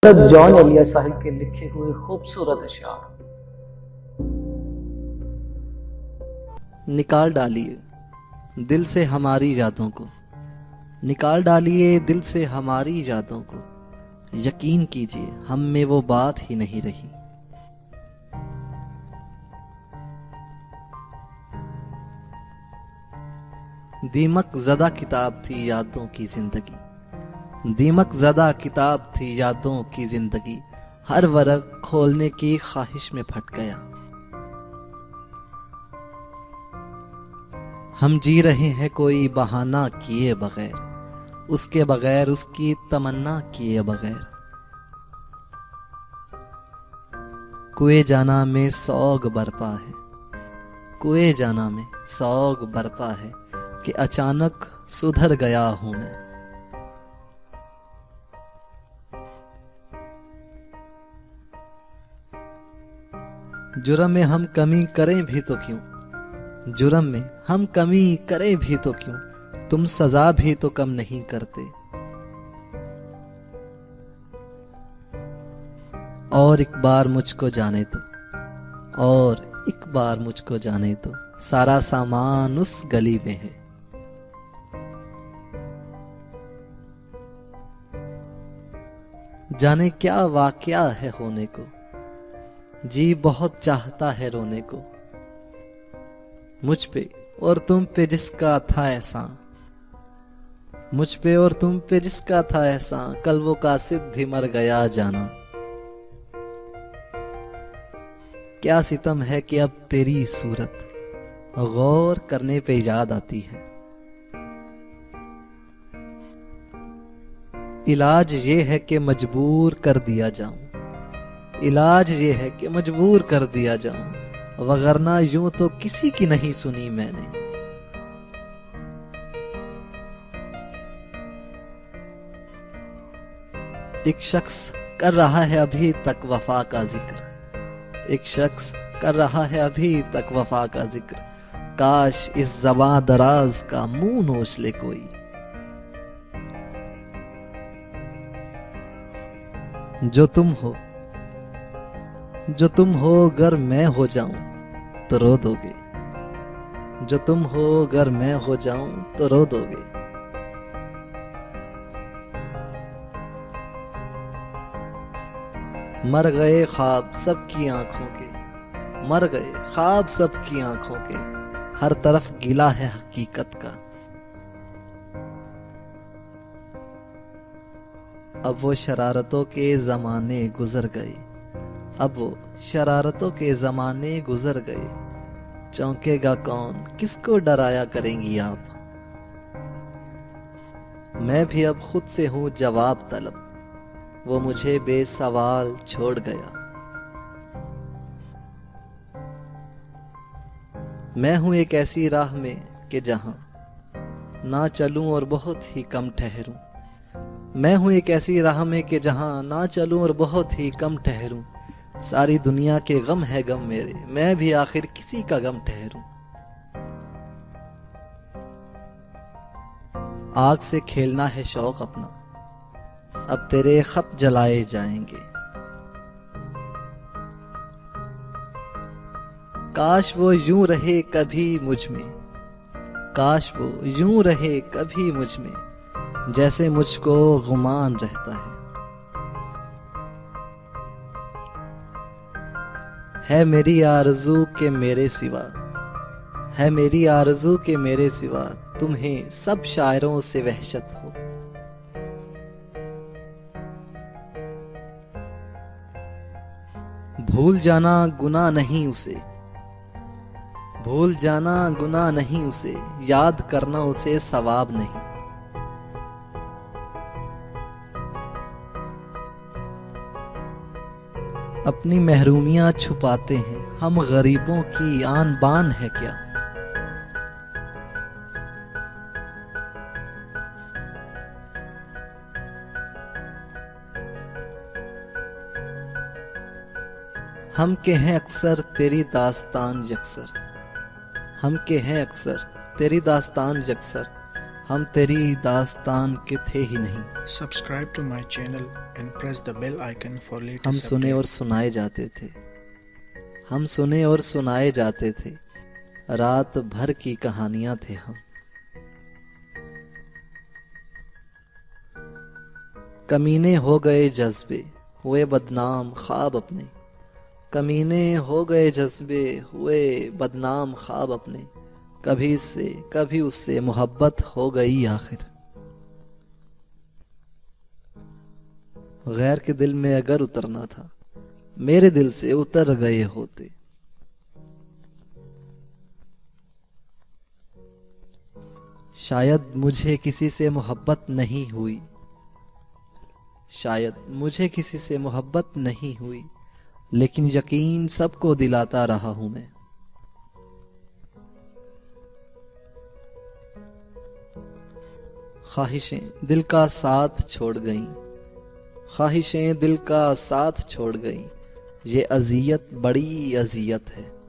John Elia Sahib के लिखे हुए खूबसूरत अशआर। निकाल डालिए दिल से हमारी यादों को, निकाल डालिए दिल से हमारी यादों को, यकीन कीजिए हम में वो बात ही नहीं रही। दीमक ज़दा किताब थी यादों की जिंदगी, दीमक ज़दा किताब थी यादों की जिंदगी, हर वर्क खोलने की ख्वाहिश में फट गया। हम जी रहे हैं कोई बहाना किए बगैर, उसके बगैर उसकी तमन्ना किए बगैर। कुए जाना में सौग बरपा है, कुए जाना में सौग बरपा है कि अचानक सुधर गया हूं मैं। जुर्म में हम कमी करें भी तो क्यों, जुर्म में हम कमी करें भी तो क्यों, तुम सजा भी तो कम नहीं करते। और एक बार मुझको जाने दो, और एक बार मुझको जाने दो, सारा सामान उस गली में है। जाने क्या वाकया है होने को, जी बहुत चाहता है रोने को। मुझ पे और तुम पे जिसका था एहसान, मुझ पे और तुम पे जिसका था एहसान, कल वो कासिद भी मर गया जाना। क्या सितम है कि अब तेरी सूरत गौर करने पे याद आती है। इलाज ये है कि मजबूर कर दिया जाऊं, इलाज ये है कि मजबूर कर दिया जाऊं, वगरना यूं तो किसी की नहीं सुनी मैंने। एक शख्स कर रहा है अभी तक वफा का जिक्र, एक शख्स कर रहा है अभी तक वफा का जिक्र, काश इस ज़बां दराज का मुंह नोच ले कोई। जो तुम हो, जो तुम हो अगर मैं हो जाऊं तो रो दोगे, जो तुम हो अगर मैं हो जाऊं तो रो दोगे। मर गए ख्वाब सबकी आंखों के, मर गए ख्वाब सबकी आंखों के, हर तरफ गिला है हकीकत का। अब वो शरारतों के जमाने गुजर गए, अब वो शरारतों के जमाने गुजर गए, चौंकेगा कौन किसको डराया करेंगी आप। मैं भी अब खुद से हूं जवाब तलब, वो मुझे बेसवाल छोड़ गया। मैं हूं एक ऐसी राह में कि जहां ना चलूं और बहुत ही कम ठहरूं, मैं हूं एक ऐसी राह में कि जहां ना चलूं और बहुत ही कम ठहरूं। सारी दुनिया के गम है गम मेरे, मैं भी आखिर किसी का गम ठहरूं। आग से खेलना है शौक अपना, अब तेरे खत जलाए जाएंगे। काश वो यूं रहे कभी मुझ में, काश वो यूं रहे कभी मुझ में, जैसे मुझको गुमान रहता है मेरी आरज़ू के मेरे सिवा, है मेरी आरज़ू के मेरे सिवा, तुम्हें सब शायरों से वहशत हो। भूल जाना गुनाह नहीं उसे, भूल जाना गुनाह नहीं उसे, याद करना उसे सवाब नहीं। अपनी महरूमियां छुपाते हैं हम, गरीबों की आन बान है क्या। हम के हैं अक्सर तेरी दास्तान यकसर, हम के हैं अक्सर तेरी दास्तान यकसर, हम तेरी दास्तान के थे ही नहीं। Subscribe to my channel and press the bell icon for हम latest सुने और updates. सुनाए जाते थे, हम सुने और सुनाए जाते थे, रात भर की कहानियां थे हम। कमीने हो गए जज्बे, हुए बदनाम ख्वाब अपने। कमीने हो गए जज्बे, हुए बदनाम ख्वाब अपने। कभी इससे कभी उससे मोहब्बत हो गई आखिर। गैर के दिल में अगर उतरना था, मेरे दिल से उतर गए होते। शायद मुझे किसी से मोहब्बत नहीं हुई, शायद मुझे किसी से मोहब्बत नहीं हुई, लेकिन यकीन सबको दिलाता रहा हूं मैं। ख्वाहिशें दिल का साथ छोड़ गईं, ख्वाहिशें दिल का साथ छोड़ गईं। ये अजियत बड़ी अजियत है।